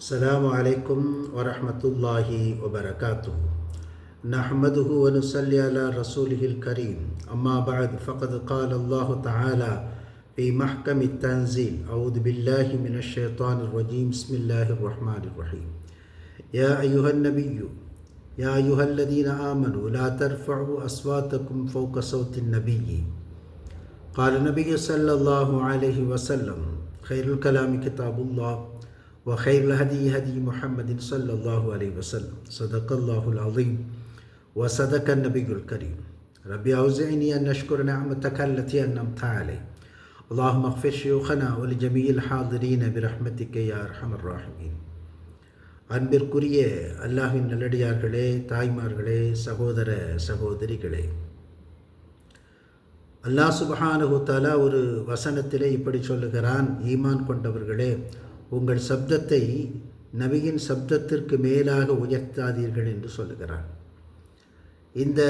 السلام عليكم ورحمة الله وبركاته. نحمده ونصلي على رسوله الكريم. أما بعد فقد قال الله تعالى في محكم التنزيل: أعوذ بالله من الشيطان الرجيم. بسم الله الرحمن الرحيم. يا أيها النبي يا أيها الذين آمنوا لا ترفعوا أصواتكم فوق صوت النبي. قال النبي صلى الله عليه وسلم: خير الكلام كتاب الله وخير الهدي هدي محمد صلى الله عليه وسلم. صدق الله العظيم وصدق النبي الكريم. ربي أوزعني أن نشكر نعمتك التي أنعمت علي. اللهم اغفر شيوخنا ولجميع الحاضرين برحمتك يا أرحم الراحمين. அன்பிற்குரிய அல்லாஹ்வின் நல்லடியார்களே, தாய்மார்களே, சகோதர சகோதரிகளே, அல்லாஹ் சுப்ஹானஹு தஆலா ஒரு வசனத்திலே இப்படி சொல்லுகிறான்: ஈமான் கொண்டவர்களே, உங்கள் சப்தத்தை நபியின் சப்தத்திற்கு மேலாக உயர்த்தாதீர்கள் என்று சொல்லுகிறான். இந்த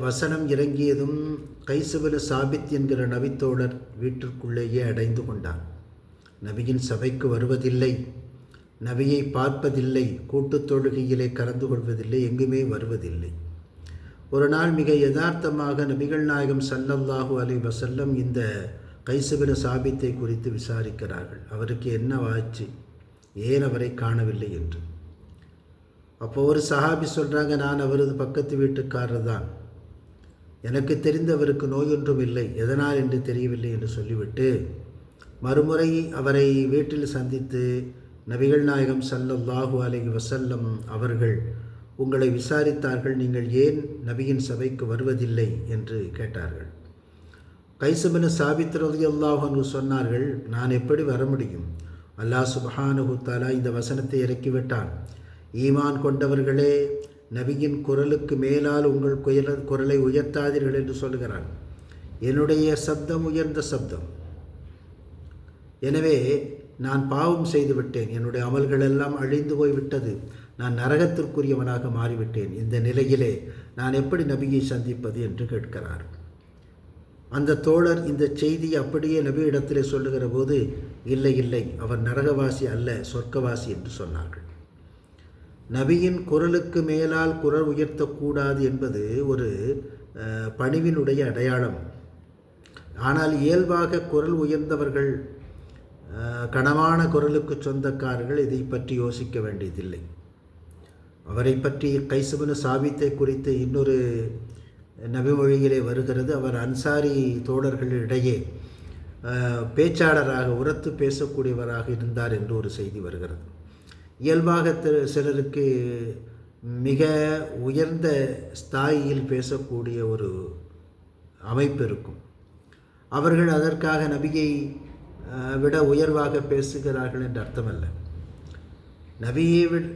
வசனம் இறங்கியதும் கைஸ் இப்னு சாபித் என்கிற நபித்தோழர் வீட்டிற்குள்ளேயே அடைந்து கொண்டான். நபியின் சபைக்கு வருவதில்லை, நபியை பார்ப்பதில்லை, கூட்டுத் தொழுகையிலே கலந்து கொள்வதில்லை, எங்குமே வருவதில்லை. ஒரு நாள் மிக யதார்த்தமாக நபிகள் நாயகம் ஸல்லல்லாஹு அலைஹி வஸல்லம் இந்த கைஸ் இப்னு சாபித்தை குறித்து விசாரிக்கிறார்கள். அவருக்கு என்ன ஆச்சு, ஏன் அவரை காணவில்லை என்று. அப்போ ஒரு சஹாபி சொல்கிறாங்க: நான் அவரது பக்கத்து வீட்டுக்காரர் தான், எனக்கு தெரிந்து அவருக்கு நோய் ஒன்றும் இல்லை, எதனால் என்று தெரியவில்லை என்று சொல்லிவிட்டு மறுமுறை அவரை வீட்டில் சந்தித்து நபிகள் நாயகம் ஸல்லல்லாஹு அலைஹி வஸல்லம் அவர்கள் உங்களை விசாரித்தார்கள், நீங்கள் ஏன் நபியின் சபைக்கு வருவதில்லை என்று கேட்டார்கள். கைஸ் இப்னு சாபித் ரலியல்லாஹு அன்ஹு சொன்னார்கள்: நான் எப்படி வர முடியும்? அல்லாஹ் சுப்ஹானஹு தஆலா இந்த வசனத்தை இறக்கிவிட்டான். ஈமான் கொண்டவர்களே, நபியின் குரலுக்கு மேலால் உங்கள் குரலை உயர்த்தாதீர்கள் என்று சொல்கிறான். என்னுடைய சப்தம் உயர்ந்த சப்தம். எனவே நான் பாவம் செய்து விட்டேன், என்னுடைய அமல்கள் எல்லாம் அழிந்து போய்விட்டது, நான் நரகத்திற்குரியவனாக மாறிவிட்டேன். இந்த நிலையிலே நான் எப்படி நபியை சந்திப்பது என்று கேட்கிறார். அந்த தோழர் இந்த செய்தியை அப்படியே நபி இடத்திலே சொல்லுகிற போது, இல்லை இல்லை, அவர் நரகவாசி அல்ல, சொர்க்கவாசி என்று சொன்னார்கள். நபியின் குரலுக்கு மேலால் குரல் உயர்த்தக்கூடாது என்பது ஒரு பணிவினுடைய அடையாளம். ஆனால் இயல்பாக குரல் உயர்ந்தவர்கள், கனமான குரலுக்கு சொந்தக்காரர்கள் இதை பற்றி யோசிக்க வேண்டியதில்லை. அவரை பற்றி கைஸ் இப்னு சாபித்தை குறித்து இன்னொரு நபிமொழியிலே வருகிறது. அவர் அன்சாரி தோழர்களிடையே பேச்சாளராக, உரத்து பேசக்கூடியவராக இருந்தார் என்று ஒரு செய்தி வருகிறது. இயல்பாக சிலருக்கு மிக உயர்ந்த ஸ்தாயியில் பேசக்கூடிய ஒரு அமைப்பு இருக்கும். அவர்கள் அதற்காக நபியை விட உயர்வாக பேசுகிறார்கள் என்று அர்த்தமல்ல.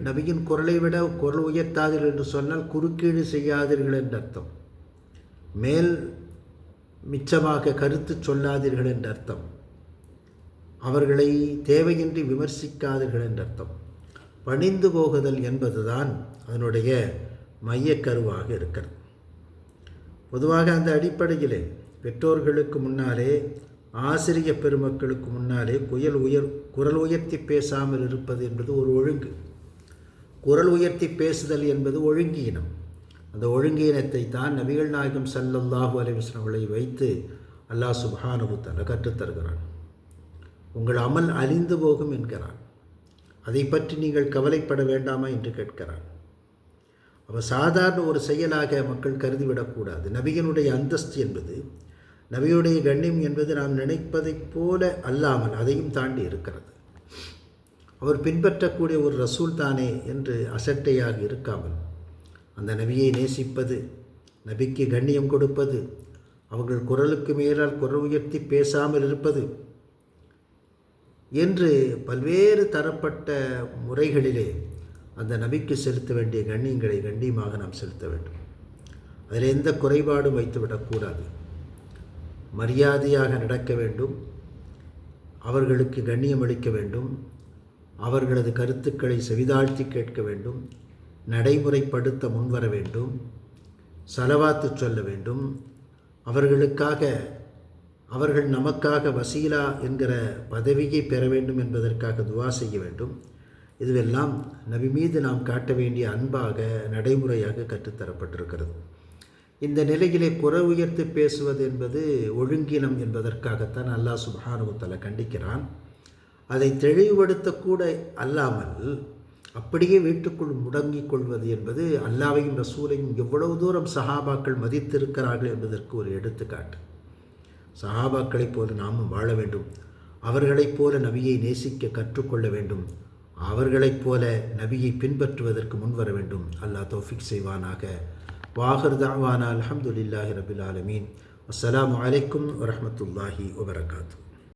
நபியின் குரலை விட குரல் உயர்த்தாதீர்கள் என்று சொன்னால் குறுக்கீடு செய்யாதீர்கள் என்று அர்த்தம். மேல் மிச்சமாக கருத்து சொல்லாதீர்கள் என்ற அர்த்தம். அவர்களை தேவையின்றி விமர்சிக்காதீர்கள் என்ற அர்த்தம். பணிந்து போகுதல் என்பதுதான் அதனுடைய மையக்கருவாக இருக்கிறது. பொதுவாக அந்த அடிப்படையிலே பெற்றோர்களுக்கு முன்னாலே, ஆசிரிய பெருமக்களுக்கு முன்னாலே குரல் உயர்த்தி பேசாமல் இருப்பது என்பது ஒரு ஒழுங்கு. குரல் உயர்த்தி பேசுதல் என்பது ஒழுங்கீனம். அந்த ஒழுங்கீனத்தை தான் நபிகள் நாயகம் ஸல்லல்லாஹு அலைஹி வஸல்லம் அவர்களை வைத்து அல்லாஹ் சுப்ஹானஹு தஆலா கற்றுத்தருகிறான். உங்கள் அமல் அழிந்து போகும் என்கிறான். அதை பற்றி நீங்கள் கவலைப்பட வேண்டாமா என்று கேட்கிறான். அவர் சாதாரண ஒரு செயலாக மக்கள் கருதிவிடக்கூடாது. நபியினுடைய அந்தஸ்து என்பது, நபியுடைய கண்ணியம் என்பது நாம் நினைப்பதைப் போல அல்லாமல் அதையும் தாண்டி இருக்கிறது. அவர் பின்பற்றக்கூடிய ஒரு ரசூல் தானே என்று அசட்டையாக இருக்காமல் அந்த நபியை நேசிப்பது, நபிக்கு கண்ணியம் கொடுப்பது, அவர்கள் குரலுக்கு மேலால் குரல் உயர்த்தி பேசாமல் இருப்பது என்று பல்வேறு தரப்பட்ட முறைகளிலே அந்த நபிக்கு செலுத்த வேண்டிய கண்ணியங்களை கண்ணியமாக நாம் செலுத்த வேண்டும். அதில் எந்த குறைபாடும் வைத்துவிடக்கூடாது. மரியாதையாக நடக்க வேண்டும், அவர்களுக்கு கண்ணியம் அளிக்க வேண்டும், அவர்களது கருத்துக்களை செவிதாழ்த்தி கேட்க வேண்டும், நடைமுறைப்படுத்த முன்வர வேண்டும், சலவாத்து சொல்ல வேண்டும், அவர்கள் நமக்காக வசீலா என்கிற பதவியை பெற வேண்டும் என்பதற்காக துவா செய்ய வேண்டும். இதுவெல்லாம் நபி மீது நாம் காட்ட வேண்டிய அன்பாக நடைமுறையாக கற்றுத்தரப்பட்டிருக்கிறது. இந்த நிலையிலே குறை உயர்த்து பேசுவது என்பது ஒழுங்கினம் என்பதற்காகத்தான் அல்லாஹ் சுப்ஹானஹு வ தஆலா கண்டிக்கிறான். அதை தெளிவுபடுத்தக்கூட அல்லாமல் அப்படியே வீட்டுக்குள் முடங்கிக் கொள்வது என்பது அல்லாஹ்வையும் ரசூலையும் எவ்வளவு தூரம் சஹாபாக்கள் மதித்திருக்கிறார்கள் என்பதற்கு ஒரு எடுத்துக்காட்டு. சஹாபாக்களைப் போல நாமும் வாழ வேண்டும். அவர்களைப் போல நபியை நேசிக்க கற்றுக்கொள்ள வேண்டும். அவர்களைப் போல நபியை பின்பற்றுவதற்கு முன்வர வேண்டும். அல்லாஹ் தௌஃபீக் செய்வானாக. வாஹிர் தஅவானா அல்ஹம்துலில்லாஹி ரப்பில் ஆலமீன். அஸ்ஸலாமு அலைக்கும் வரஹ்மத்துல்லாஹி வபரகாத்துஹு.